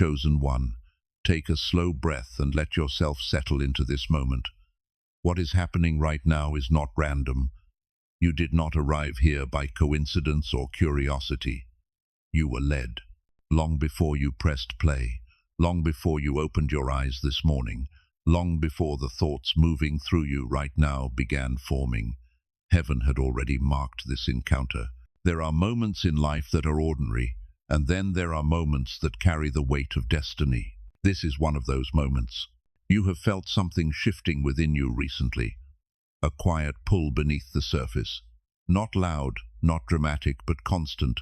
Chosen one, take a slow breath and let yourself settle into this moment. What is happening right now is not random. You did not arrive here by coincidence or curiosity. You were led. Long before you pressed play, long before you opened your eyes this morning, long before the thoughts moving through you right now began forming, heaven had already marked this encounter. There are moments in life that are ordinary, and then there are moments that carry the weight of destiny. This is one of those moments. You have felt something shifting within you recently, a quiet pull beneath the surface. Not loud, not dramatic, but constant.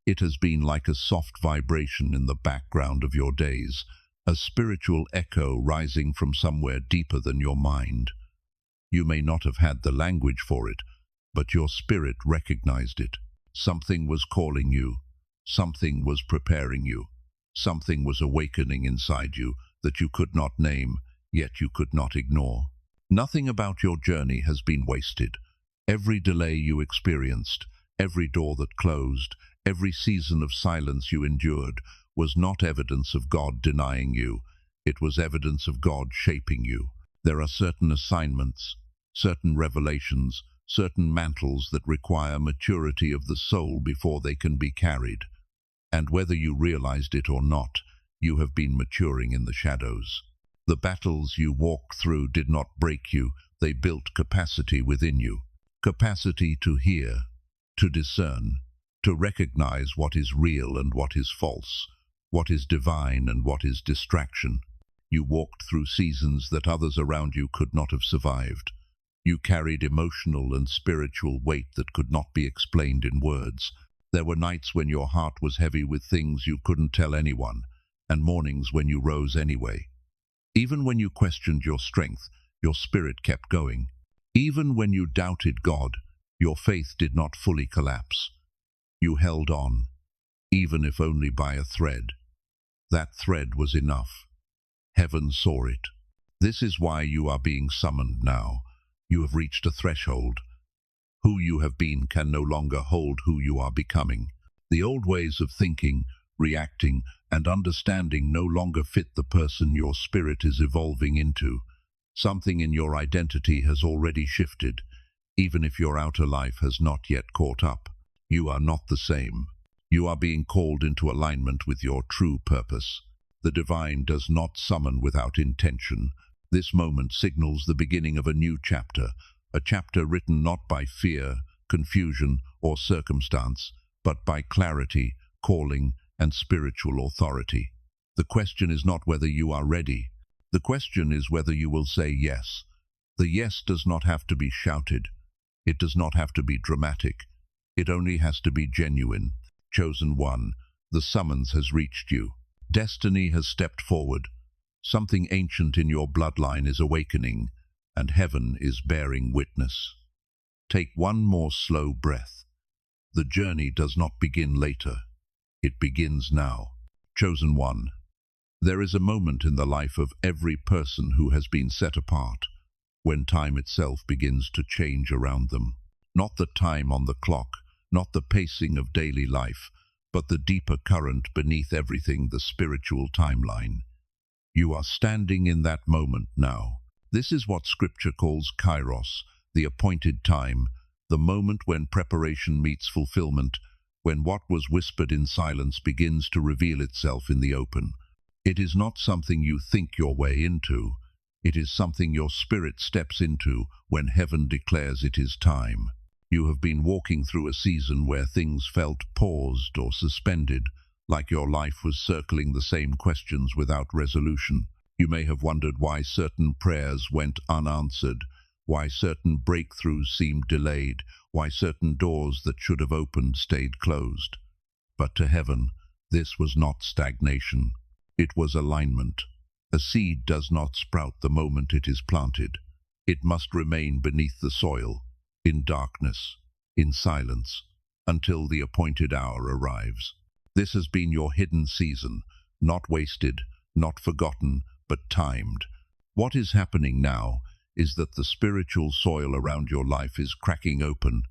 It has been like a soft vibration in the background of your days, a spiritual echo rising from somewhere deeper than your mind. You may not have had the language for it, but your spirit recognized it. Something was calling you. Something was preparing you. Something was awakening inside you that you could not name, yet you could not ignore. Nothing about your journey has been wasted. Every delay you experienced, every door that closed, every season of silence you endured was not evidence of God denying you. It was evidence of God shaping you. There are certain assignments, certain revelations, certain mantles that require maturity of the soul before they can be carried. And whether you realized it or not, you have been maturing in the shadows. The battles you walked through did not break you, they built capacity within you. Capacity to hear, to discern, to recognize what is real and what is false, what is divine and what is distraction. You walked through seasons that others around you could not have survived. You carried emotional and spiritual weight that could not be explained in words. There were nights when your heart was heavy with things you couldn't tell anyone, and mornings when you rose anyway. Even when you questioned your strength, your spirit kept going. Even when you doubted God, your faith did not fully collapse. You held on, even if only by a thread. That thread was enough. Heaven saw it. This is why you are being summoned now. You have reached a threshold. Who you have been can no longer hold who you are becoming. The old ways of thinking, reacting, and understanding no longer fit the person your spirit is evolving into. Something in your identity has already shifted, even if your outer life has not yet caught up. You are not the same. You are being called into alignment with your true purpose. The divine does not summon without intention. This moment signals the beginning of a new chapter, a chapter written not by fear, confusion, or circumstance, but by clarity, calling, and spiritual authority. The question is not whether you are ready. The question is whether you will say yes. The yes does not have to be shouted. It does not have to be dramatic. It only has to be genuine. Chosen one, the summons has reached you. Destiny has stepped forward. Something ancient in your bloodline is awakening, and heaven is bearing witness. Take one more slow breath. The journey does not begin later. It begins now. Chosen one, there is a moment in the life of every person who has been set apart, when time itself begins to change around them. Not the time on the clock, not the pacing of daily life, but the deeper current beneath everything, the spiritual timeline. You are standing in that moment now. This is what Scripture calls kairos, the appointed time, the moment when preparation meets fulfillment, when what was whispered in silence begins to reveal itself in the open. It is not something you think your way into. It is something your spirit steps into when heaven declares it is time. You have been walking through a season where things felt paused or suspended, like your life was circling the same questions without resolution. You may have wondered why certain prayers went unanswered, why certain breakthroughs seemed delayed, why certain doors that should have opened stayed closed. But to heaven, this was not stagnation. It was alignment. A seed does not sprout the moment it is planted. It must remain beneath the soil, in darkness, in silence, until the appointed hour arrives. This has been your hidden season, not wasted, not forgotten, but timed. What is happening now is that the spiritual soil around your life is cracking open.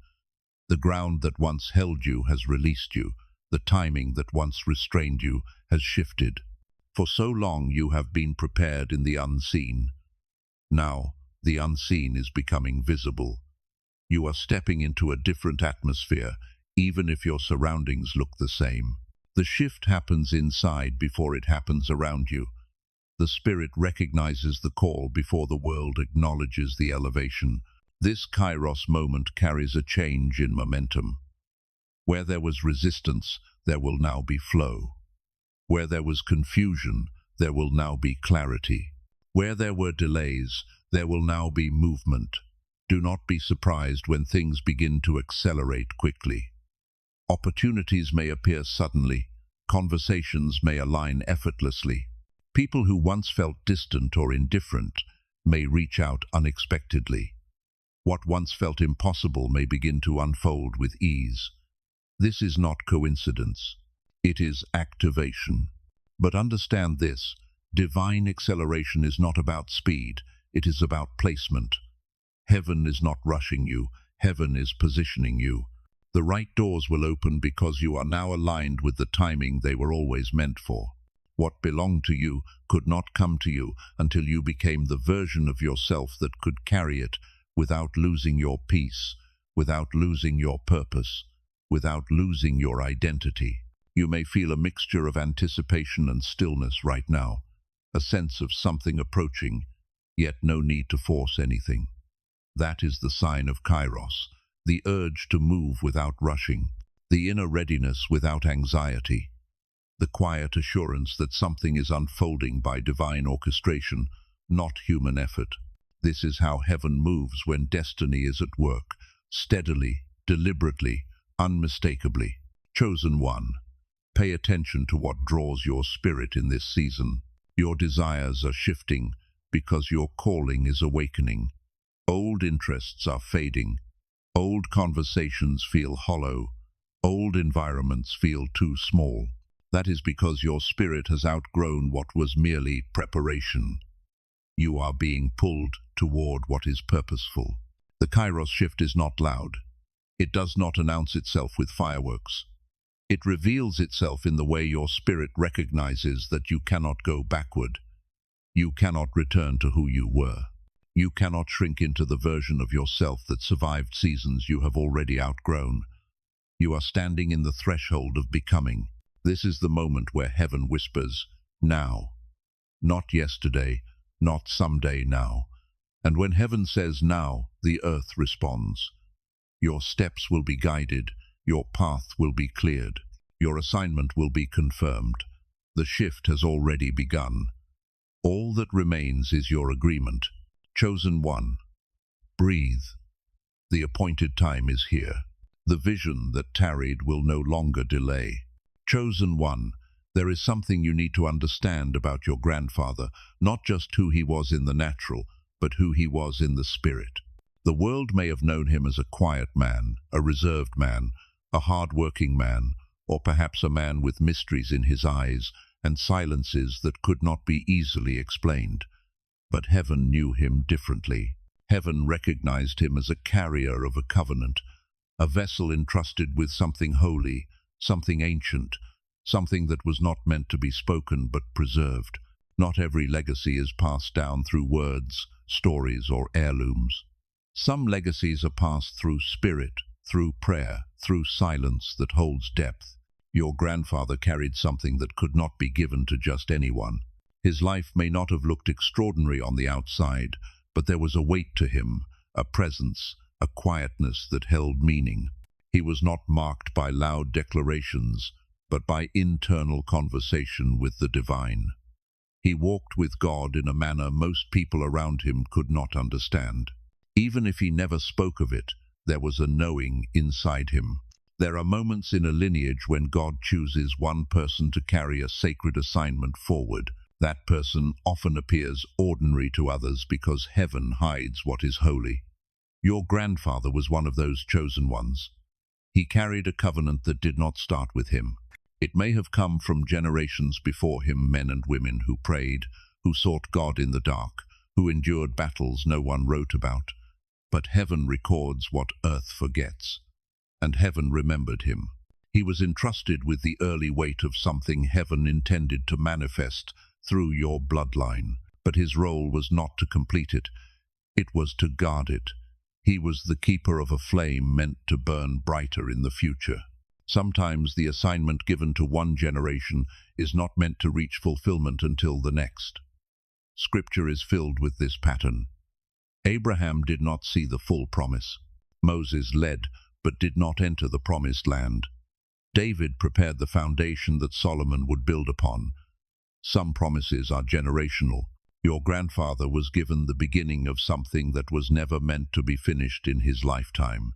The ground that once held you has released you. The timing that once restrained you has shifted. For so long you have been prepared in the unseen. Now, the unseen is becoming visible. You are stepping into a different atmosphere, even if your surroundings look the same. The shift happens inside before it happens around you. The spirit recognizes the call before the world acknowledges the elevation. This Kairos moment carries a change in momentum. Where there was resistance, there will now be flow. Where there was confusion, there will now be clarity. Where there were delays, there will now be movement. Do not be surprised when things begin to accelerate quickly. Opportunities may appear suddenly. Conversations may align effortlessly. People who once felt distant or indifferent may reach out unexpectedly. What once felt impossible may begin to unfold with ease. This is not coincidence. It is activation. But understand this, divine acceleration is not about speed, it is about placement. Heaven is not rushing you, heaven is positioning you. The right doors will open because you are now aligned with the timing they were always meant for. What belonged to you could not come to you until you became the version of yourself that could carry it without losing your peace, without losing your purpose, without losing your identity. You may feel a mixture of anticipation and stillness right now, a sense of something approaching, yet no need to force anything. That is the sign of Kairos, the urge to move without rushing, the inner readiness without anxiety, the quiet assurance that something is unfolding by divine orchestration, not human effort. This is how heaven moves when destiny is at work, steadily, deliberately, unmistakably. Chosen one, pay attention to what draws your spirit in this season. Your desires are shifting because your calling is awakening. Old interests are fading. Old conversations feel hollow. Old environments feel too small. That is because your spirit has outgrown what was merely preparation. You are being pulled toward what is purposeful. The Kairos shift is not loud. It does not announce itself with fireworks. It reveals itself in the way your spirit recognizes that you cannot go backward. You cannot return to who you were. You cannot shrink into the version of yourself that survived seasons you have already outgrown. You are standing in the threshold of becoming. This is the moment where heaven whispers, now. Not yesterday, not someday, now. And when heaven says now, the earth responds. Your steps will be guided, your path will be cleared, your assignment will be confirmed. The shift has already begun. All that remains is your agreement. Chosen one, breathe. The appointed time is here. The vision that tarried will no longer delay. Chosen one, there is something you need to understand about your grandfather, not just who he was in the natural, but who he was in the spirit. The world may have known him as a quiet man, a reserved man, a hard-working man, or perhaps a man with mysteries in his eyes and silences that could not be easily explained. But heaven knew him differently. Heaven recognized him as a carrier of a covenant, a vessel entrusted with something holy, something ancient, something that was not meant to be spoken but preserved. Not every legacy is passed down through words, stories, or heirlooms. Some legacies are passed through spirit, through prayer, through silence that holds depth. Your grandfather carried something that could not be given to just anyone. His life may not have looked extraordinary on the outside, but there was a weight to him, a presence, a quietness that held meaning. He was not marked by loud declarations, but by internal conversation with the divine. He walked with God in a manner most people around him could not understand. Even if he never spoke of it, there was a knowing inside him. There are moments in a lineage when God chooses one person to carry a sacred assignment forward. That person often appears ordinary to others because heaven hides what is holy. Your grandfather was one of those chosen ones. He carried a covenant that did not start with him. It may have come from generations before him, men and women who prayed, who sought God in the dark, who endured battles no one wrote about. But heaven records what earth forgets. And heaven remembered him. He was entrusted with the early weight of something heaven intended to manifest through your bloodline. But his role was not to complete it, it was to guard it. He was the keeper of a flame meant to burn brighter in the future. Sometimes the assignment given to one generation is not meant to reach fulfillment until the next. Scripture is filled with this pattern. Abraham did not see the full promise. Moses led, but did not enter the promised land. David prepared the foundation that Solomon would build upon. Some promises are generational. Your grandfather was given the beginning of something that was never meant to be finished in his lifetime.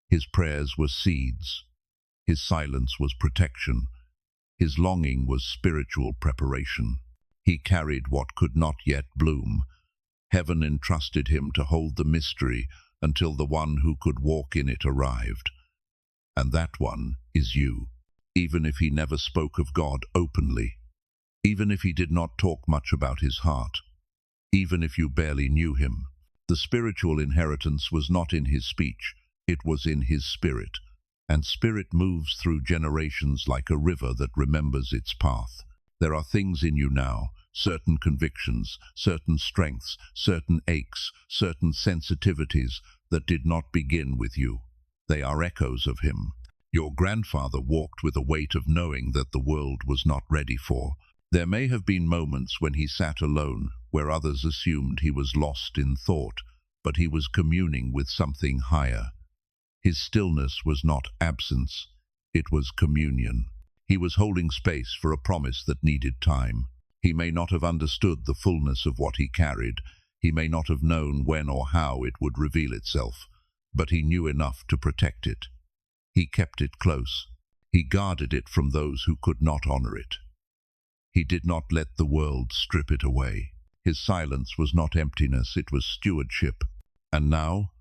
His prayers were seeds. His silence was protection. His longing was spiritual preparation. He carried what could not yet bloom. Heaven entrusted him to hold the mystery until the one who could walk in it arrived. And that one is you, even if he never spoke of God openly, even if he did not talk much about his heart, even if you barely knew him. The spiritual inheritance was not in his speech, it was in his spirit, and spirit moves through generations like a river that remembers its path. There are things in you now, certain convictions, certain strengths, certain aches, certain sensitivities that did not begin with you. They are echoes of him. Your grandfather walked with a weight of knowing that the world was not ready for. There may have been moments when he sat alone, where others assumed he was lost in thought, but he was communing with something higher. His stillness was not absence, it was communion. He was holding space for a promise that needed time. He may not have understood the fullness of what he carried. He may not have known when or how it would reveal itself, but he knew enough to protect it. He kept it close. He guarded it from those who could not honor it. He did not let the world strip it away. His silence was not emptiness, it was stewardship. And now,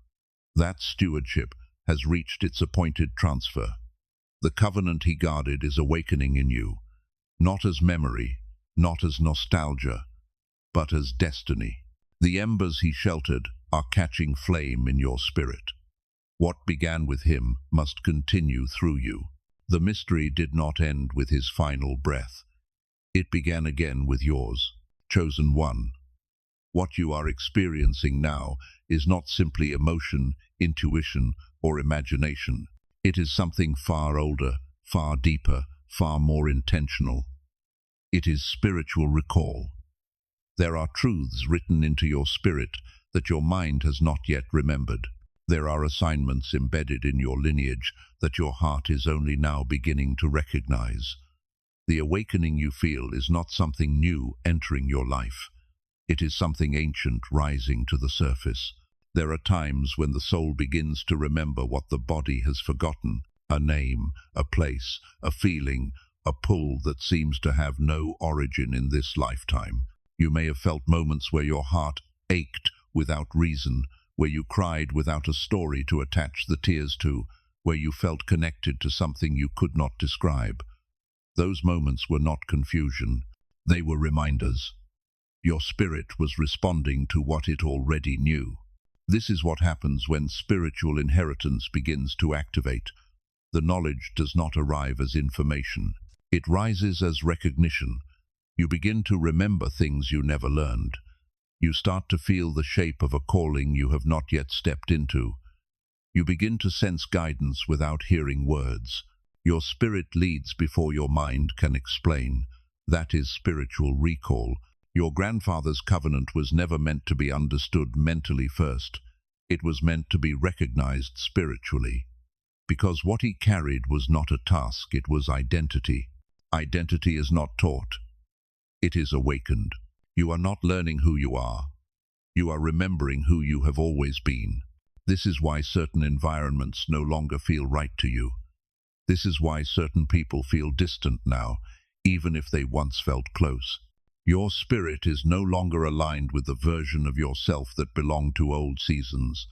that stewardship has reached its appointed transfer. The covenant he guarded is awakening in you, not as memory, not as nostalgia, but as destiny. The embers he sheltered are catching flame in your spirit. What began with him must continue through you. The mystery did not end with his final breath. It began again with yours, chosen one. What you are experiencing now is not simply emotion, intuition, or imagination. It is something far older, far deeper, far more intentional. It is spiritual recall. There are truths written into your spirit that your mind has not yet remembered. There are assignments embedded in your lineage that your heart is only now beginning to recognize. The awakening you feel is not something new entering your life. It is something ancient rising to the surface. There are times when the soul begins to remember what the body has forgotten, a name, a place, a feeling, a pull that seems to have no origin in this lifetime. You may have felt moments where your heart ached without reason, where you cried without a story to attach the tears to, where you felt connected to something you could not describe. Those moments were not confusion, they were reminders. Your spirit was responding to what it already knew. This is what happens when spiritual inheritance begins to activate. The knowledge does not arrive as information. It rises as recognition. You begin to remember things you never learned. You start to feel the shape of a calling you have not yet stepped into. You begin to sense guidance without hearing words. Your spirit leads before your mind can explain. That is spiritual recall. Your grandfather's covenant was never meant to be understood mentally first. It was meant to be recognized spiritually. Because what he carried was not a task, it was identity. Identity is not taught. It is awakened. You are not learning who you are. You are remembering who you have always been. This is why certain environments no longer feel right to you. This is why certain people feel distant now, even if they once felt close. Your spirit is no longer aligned with the version of yourself that belonged to old seasons.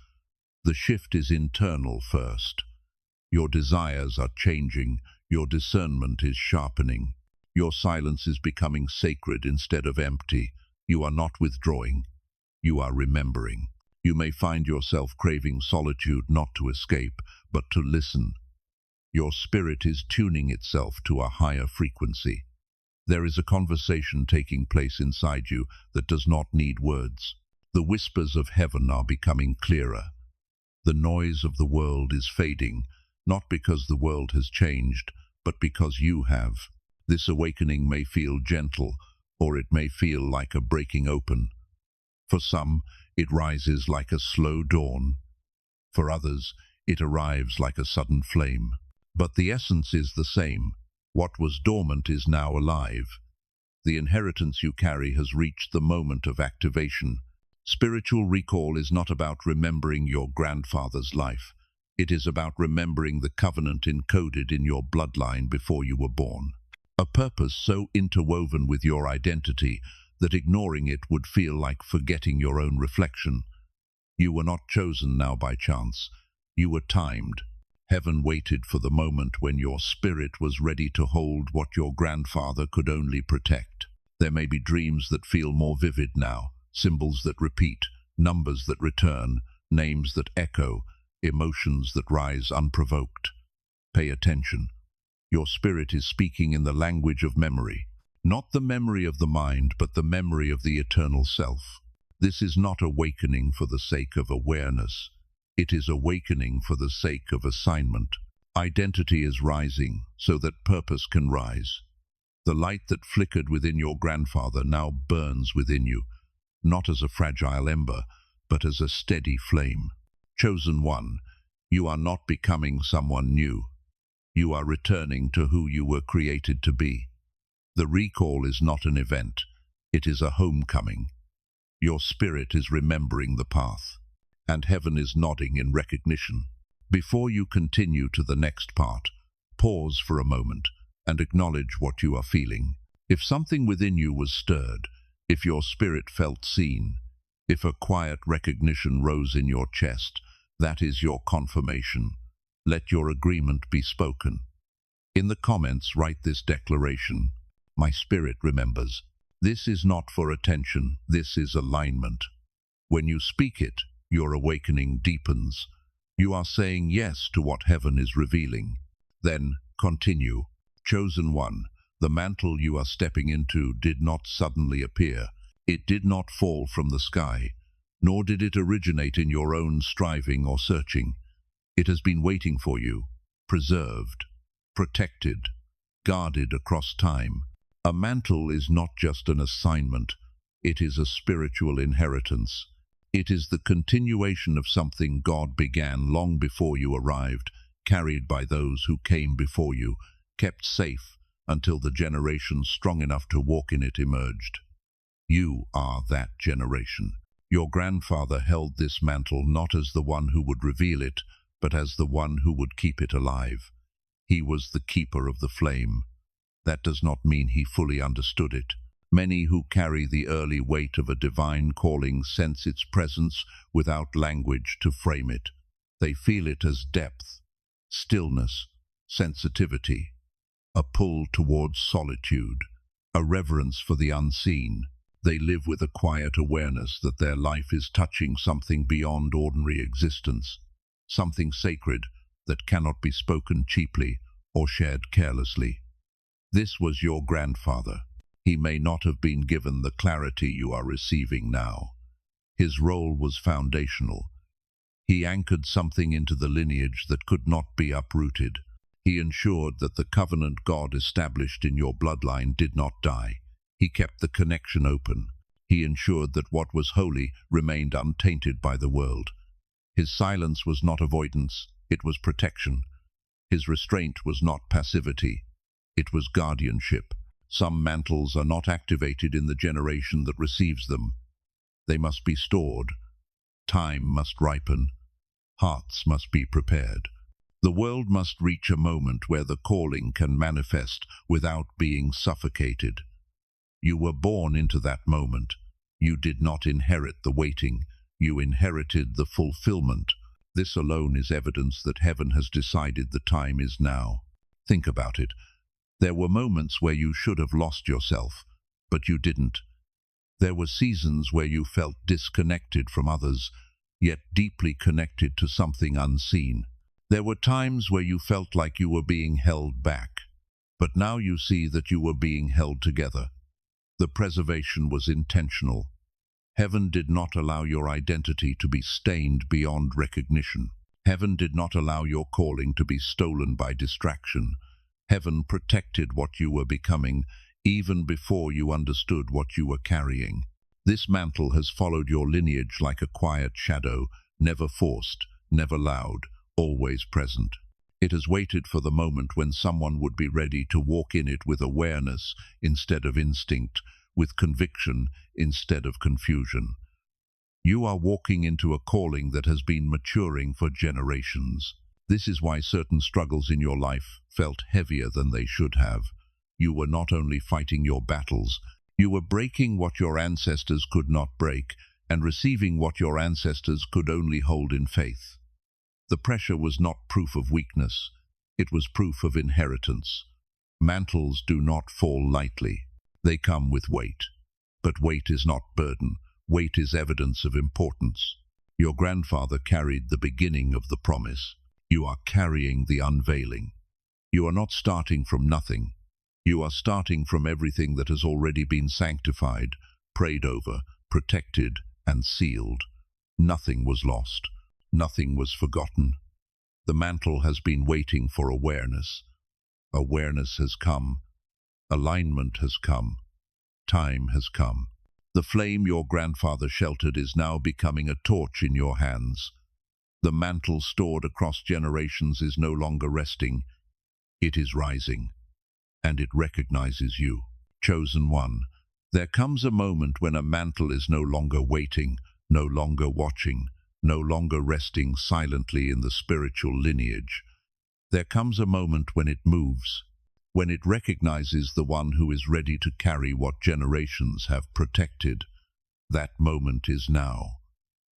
The shift is internal first. Your desires are changing. Your discernment is sharpening. Your silence is becoming sacred instead of empty. You are not withdrawing. You are remembering. You may find yourself craving solitude not to escape, but to listen. Your spirit is tuning itself to a higher frequency. There is a conversation taking place inside you that does not need words. The whispers of heaven are becoming clearer. The noise of the world is fading, not because the world has changed, but because you have. This awakening may feel gentle, or it may feel like a breaking open. For some, it rises like a slow dawn. For others, it arrives like a sudden flame. But the essence is the same. What was dormant is now alive. The inheritance you carry has reached the moment of activation. Spiritual recall is not about remembering your grandfather's life. It is about remembering the covenant encoded in your bloodline before you were born. A purpose so interwoven with your identity that ignoring it would feel like forgetting your own reflection. You were not chosen now by chance. You were timed. Heaven waited for the moment when your spirit was ready to hold what your grandfather could only protect. There may be dreams that feel more vivid now, symbols that repeat, numbers that return, names that echo, emotions that rise unprovoked. Pay attention. Your spirit is speaking in the language of memory. Not the memory of the mind, but the memory of the eternal self. This is not awakening for the sake of awareness. It is awakening for the sake of assignment. Identity is rising so that purpose can rise. The light that flickered within your grandfather now burns within you, not as a fragile ember, but as a steady flame. Chosen one, you are not becoming someone new. You are returning to who you were created to be. The recall is not an event. It is a homecoming. Your spirit is remembering the path, and heaven is nodding in recognition. Before you continue to the next part, pause for a moment and acknowledge what you are feeling. If something within you was stirred, if your spirit felt seen, if a quiet recognition rose in your chest, that is your confirmation. Let your agreement be spoken. In the comments, write this declaration. My spirit remembers. This is not for attention, this is alignment. When you speak it, your awakening deepens. You are saying yes to what heaven is revealing. Then continue. Chosen one, the mantle you are stepping into did not suddenly appear. It did not fall from the sky, nor did it originate in your own striving or searching. It has been waiting for you, preserved, protected, guarded across time. A mantle is not just an assignment, it is a spiritual inheritance. It is the continuation of something God began long before you arrived, carried by those who came before you, kept safe until the generation strong enough to walk in it emerged. You are that generation. Your grandfather held this mantle not as the one who would reveal it, but as the one who would keep it alive. He was the keeper of the flame. That does not mean he fully understood it. Many who carry the early weight of a divine calling sense its presence without language to frame it. They feel it as depth, stillness, sensitivity, a pull towards solitude, a reverence for the unseen. They live with a quiet awareness that their life is touching something beyond ordinary existence, something sacred that cannot be spoken cheaply or shared carelessly. This was your grandfather. He may not have been given the clarity you are receiving now. His role was foundational. He anchored something into the lineage that could not be uprooted. He ensured that the covenant God established in your bloodline did not die. He kept the connection open. He ensured that what was holy remained untainted by the world. His silence was not avoidance, it was protection. His restraint was not passivity, it was guardianship. Some mantles are not activated in the generation that receives them. They must be stored. Time must ripen. Hearts must be prepared. The world must reach a moment where the calling can manifest without being suffocated. You were born into that moment. You did not inherit the waiting. You inherited the fulfillment. This alone is evidence that heaven has decided the time is now. Think about it. There were moments where you should have lost yourself, but you didn't. There were seasons where you felt disconnected from others, yet deeply connected to something unseen. There were times where you felt like you were being held back. But now you see that you were being held together. The preservation was intentional. Heaven did not allow your identity to be stained beyond recognition. Heaven did not allow your calling to be stolen by distraction. Heaven protected what you were becoming, even before you understood what you were carrying. This mantle has followed your lineage like a quiet shadow, never forced, never loud, always present. It has waited for the moment when someone would be ready to walk in it with awareness instead of instinct, with conviction instead of confusion. You are walking into a calling that has been maturing for generations. This is why certain struggles in your life felt heavier than they should have. You were not only fighting your battles, you were breaking what your ancestors could not break and receiving what your ancestors could only hold in faith. The pressure was not proof of weakness, it was proof of inheritance. Mantles do not fall lightly. They come with weight. But weight is not burden. Weight is evidence of importance. Your grandfather carried the beginning of the promise. You are carrying the unveiling. You are not starting from nothing. You are starting from everything that has already been sanctified, prayed over, protected, and sealed. Nothing was lost. Nothing was forgotten. The mantle has been waiting for awareness. Awareness has come. Alignment has come. Time has come. The flame your grandfather sheltered is now becoming a torch in your hands. The mantle stored across generations is no longer resting. It is rising. And it recognizes you, chosen one. There comes a moment when a mantle is no longer waiting, no longer watching, no longer resting silently in the spiritual lineage. There comes a moment when it moves, when it recognizes the one who is ready to carry what generations have protected. That moment is now.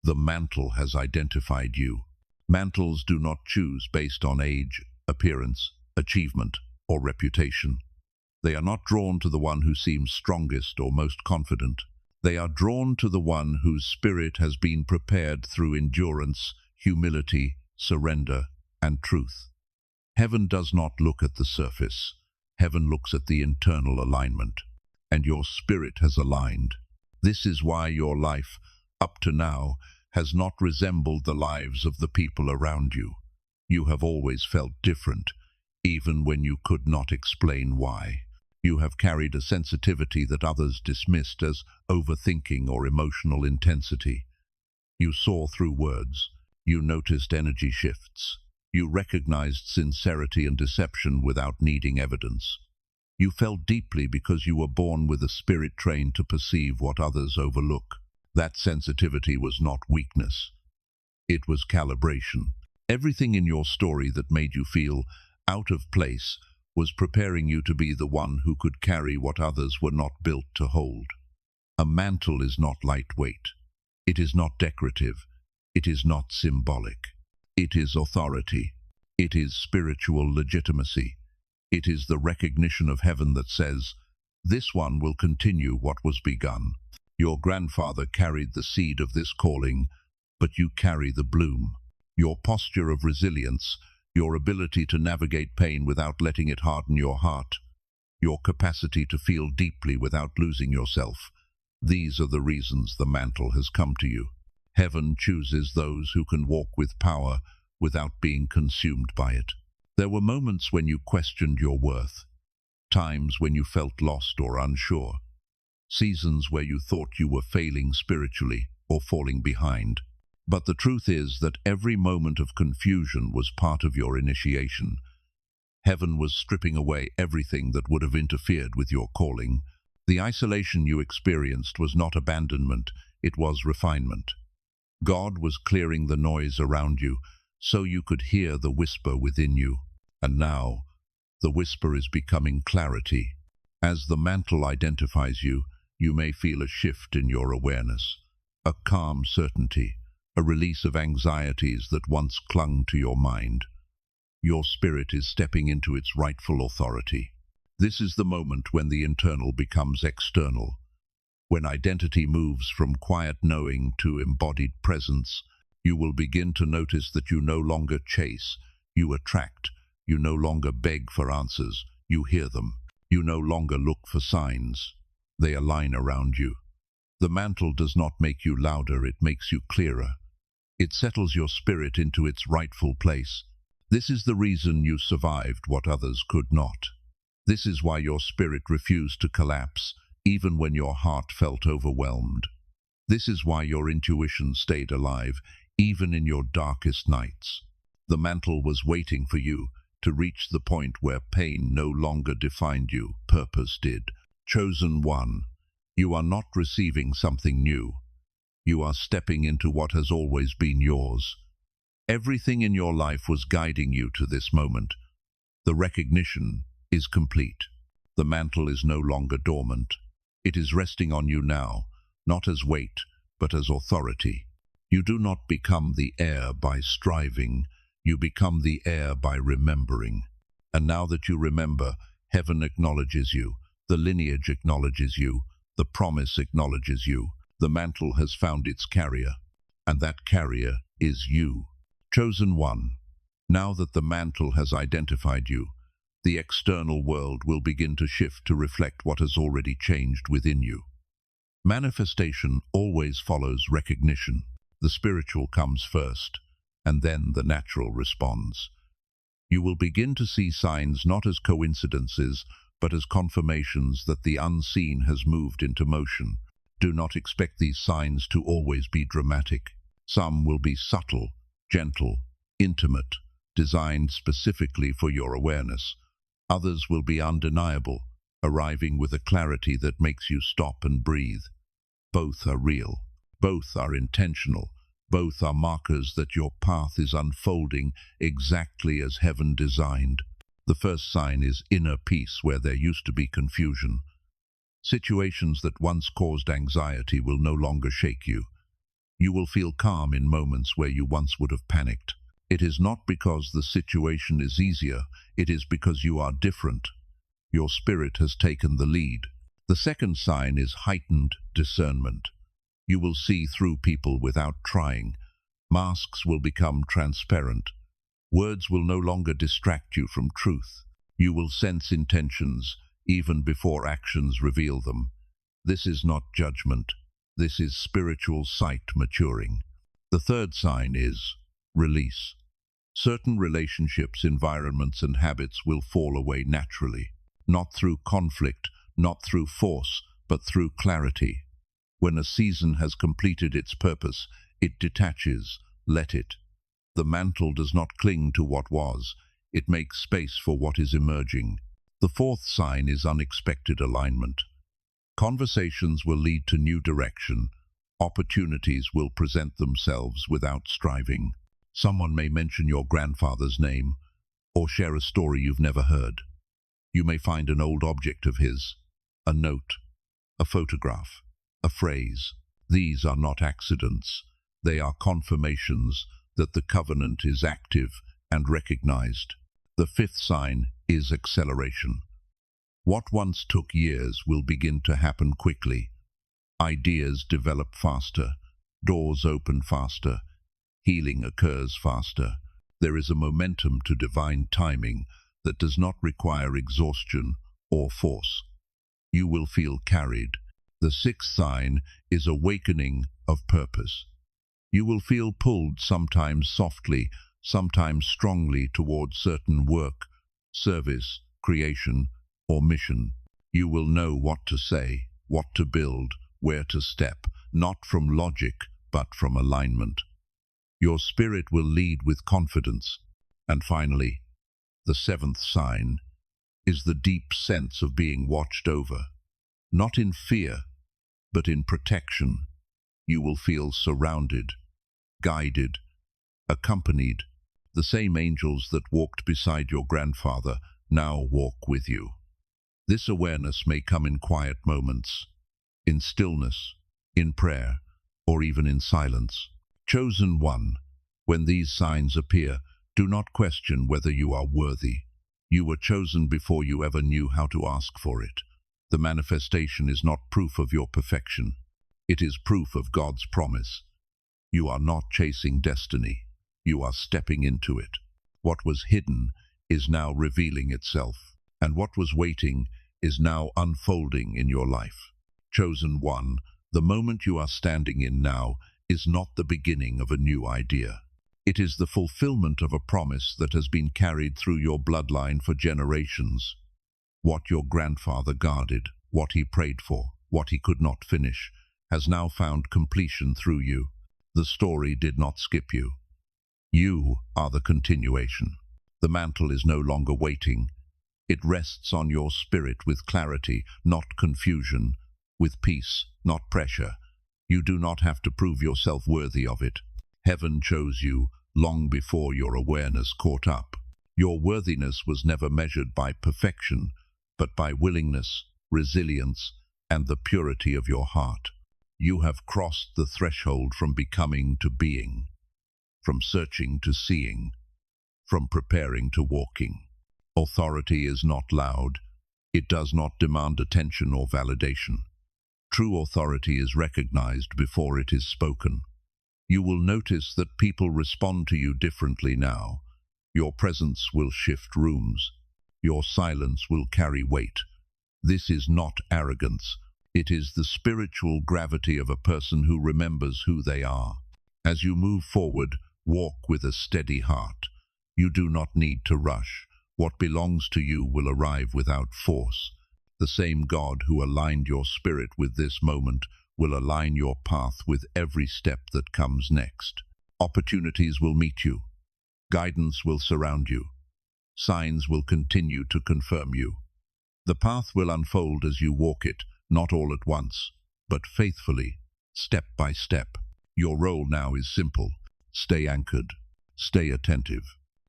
The mantle has identified you. Mantles do not choose based on age, appearance, achievement, or reputation. They are not drawn to the one who seems strongest or most confident. They are drawn to the one whose spirit has been prepared through endurance, humility, surrender, and truth. Heaven does not look at the surface. Heaven looks at the internal alignment. And your spirit has aligned. This is why your life, up to now, has not resembled the lives of the people around you. You have always felt different, even when you could not explain why. You have carried a sensitivity that others dismissed as overthinking or emotional intensity. You saw through words. You noticed energy shifts. You recognized sincerity and deception without needing evidence. You felt deeply because you were born with a spirit trained to perceive what others overlook. That sensitivity was not weakness. It was calibration. Everything in your story that made you feel out of place was preparing you to be the one who could carry what others were not built to hold. A mantle is not lightweight. It is not decorative. It is not symbolic. It is authority. It is spiritual legitimacy. It is the recognition of heaven that says, "This one will continue what was begun." Your grandfather carried the seed of this calling, but you carry the bloom. Your posture of resilience, your ability to navigate pain without letting it harden your heart, your capacity to feel deeply without losing yourself. These are the reasons the mantle has come to you. Heaven chooses those who can walk with power without being consumed by it. There were moments when you questioned your worth, times when you felt lost or unsure, seasons where you thought you were failing spiritually or falling behind. But the truth is that every moment of confusion was part of your initiation. Heaven was stripping away everything that would have interfered with your calling. The isolation you experienced was not abandonment, it was refinement. God was clearing the noise around you, so you could hear the whisper within you. And now, the whisper is becoming clarity. As the mantle identifies you, you may feel a shift in your awareness, a calm certainty, a release of anxieties that once clung to your mind. Your spirit is stepping into its rightful authority. This is the moment when the internal becomes external, when identity moves from quiet knowing to embodied presence. You will begin to notice that you no longer chase, you attract. You no longer beg for answers, You hear them. You no longer look for signs. They align around you. The mantle does not make you louder, it makes you clearer. It settles your spirit into its rightful place. This is the reason you survived what others could not. This is why your spirit refused to collapse, even when your heart felt overwhelmed. This is why your intuition stayed alive, even in your darkest nights. The mantle was waiting for you to reach the point where pain no longer defined you, purpose did. Chosen one, you are not receiving something new. You are stepping into what has always been yours. Everything in your life was guiding you to this moment. The recognition is complete. The mantle is no longer dormant. It is resting on you now, not as weight, but as authority. You do not become the heir by striving. You become the heir by remembering. And now that you remember, heaven acknowledges you, the lineage acknowledges you, the promise acknowledges you. The mantle has found its carrier, and that carrier is you. Chosen one, now that the mantle has identified you, the external world will begin to shift to reflect what has already changed within you. Manifestation always follows recognition. The spiritual comes first, and then the natural responds. You will begin to see signs not as coincidences, but as confirmations that the unseen has moved into motion. Do not expect these signs to always be dramatic. Some will be subtle, gentle, intimate, designed specifically for your awareness. Others will be undeniable, arriving with a clarity that makes you stop and breathe. Both are real. Both are intentional. Both are markers that your path is unfolding exactly as heaven designed. The first sign is inner peace where there used to be confusion. Situations that once caused anxiety will no longer shake you. You will feel calm in moments where you once would have panicked. It is not because the situation is easier, it is because you are different. Your spirit has taken the lead. The second sign is heightened discernment. You will see through people without trying. Masks will become transparent. Words will no longer distract you from truth. You will sense intentions even before actions reveal them. This is not judgment. This is spiritual sight maturing. The third sign is release. Certain relationships, environments, and habits will fall away naturally, not through conflict, not through force, but through clarity. When a season has completed its purpose, it detaches. Let it. The mantle does not cling to what was. It makes space for what is emerging. The fourth sign is unexpected alignment. Conversations will lead to new direction. Opportunities will present themselves without striving. Someone may mention your grandfather's name or share a story you've never heard. You may find an old object of his, a note, a photograph, a phrase. These are not accidents. They are confirmations that the covenant is active and recognized. The fifth sign is acceleration. What once took years will begin to happen quickly. Ideas develop faster, doors open faster, healing occurs faster. There is a momentum to divine timing that does not require exhaustion or force. You will feel carried. The sixth sign is awakening of purpose. You will feel pulled, sometimes softly, sometimes strongly, towards certain work, service, creation, or mission. You will know what to say, what to build, where to step, not from logic, but from alignment. Your spirit will lead with confidence. And finally, the seventh sign is the deep sense of being watched over. Not in fear, but in protection. You will feel surrounded, guided, accompanied. The same angels that walked beside your grandfather now walk with you. This awareness may come in quiet moments, in stillness, in prayer, or even in silence. Chosen one, when these signs appear, do not question whether you are worthy. You were chosen before you ever knew how to ask for it. The manifestation is not proof of your perfection. It is proof of God's promise. You are not chasing destiny. You are stepping into it. What was hidden is now revealing itself. and what was waiting is now unfolding in your life. Chosen one, the moment you are standing in now is not the beginning of a new idea. It is the fulfillment of a promise that has been carried through your bloodline for generations. What your grandfather guarded, what he prayed for, what he could not finish, has now found completion through you. The story did not skip you. You are the continuation. The mantle is no longer waiting. It rests on your spirit with clarity, not confusion, with peace, not pressure. You do not have to prove yourself worthy of it. Heaven chose you long before your awareness caught up. Your worthiness was never measured by perfection, but by willingness, resilience, and the purity of your heart. You have crossed the threshold from becoming to being, from searching to seeing, from preparing to walking. Authority is not loud. It does not demand attention or validation. True authority is recognized before it is spoken. You will notice that people respond to you differently now. Your presence will shift rooms. Your silence will carry weight. This is not arrogance. It is the spiritual gravity of a person who remembers who they are. As you move forward, walk with a steady heart. You do not need to rush. What belongs to you will arrive without force. The same God who aligned your spirit with this moment will align your path with every step that comes next. Opportunities will meet you. Guidance will surround you. Signs will continue to confirm you. The path will unfold as you walk it, not all at once, but faithfully, step by step. Your role now is simple. Stay anchored. Stay attentive.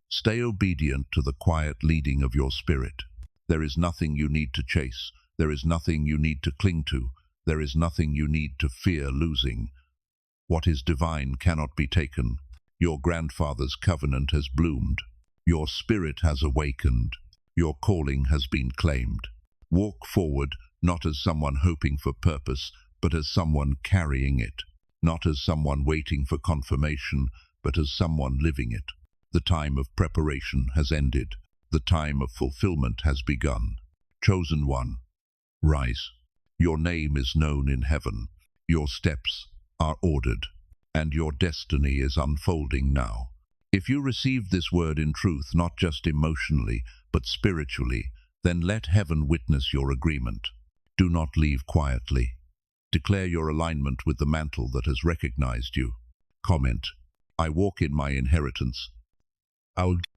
Stay obedient to the quiet leading of your spirit. There is nothing you need to chase. There is nothing you need to cling to. There is nothing you need to fear losing. What is divine cannot be taken. Your grandfather's covenant has bloomed. Your spirit has awakened. Your calling has been claimed. Walk forward, not as someone hoping for purpose, but as someone carrying it. Not as someone waiting for confirmation, but as someone living it. The time of preparation has ended. The time of fulfillment has begun. Chosen one, rise. Your name is known in heaven. Your steps are ordered, and your destiny is unfolding now. If you receive this word in truth, not just emotionally, but spiritually, then let heaven witness your agreement. Do not leave quietly. Declare your alignment with the mantle that has recognized you. Comment, I walk in my inheritance.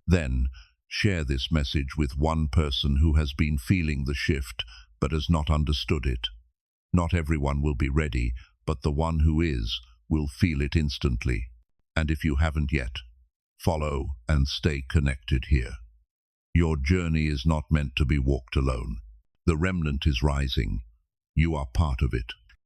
Then share this message with one person who has been feeling the shift but has not understood it. Not everyone will be ready, but the one who is will feel it instantly. And if you haven't yet, follow and stay connected here. Your journey is not meant to be walked alone. The remnant is rising. You are part of it.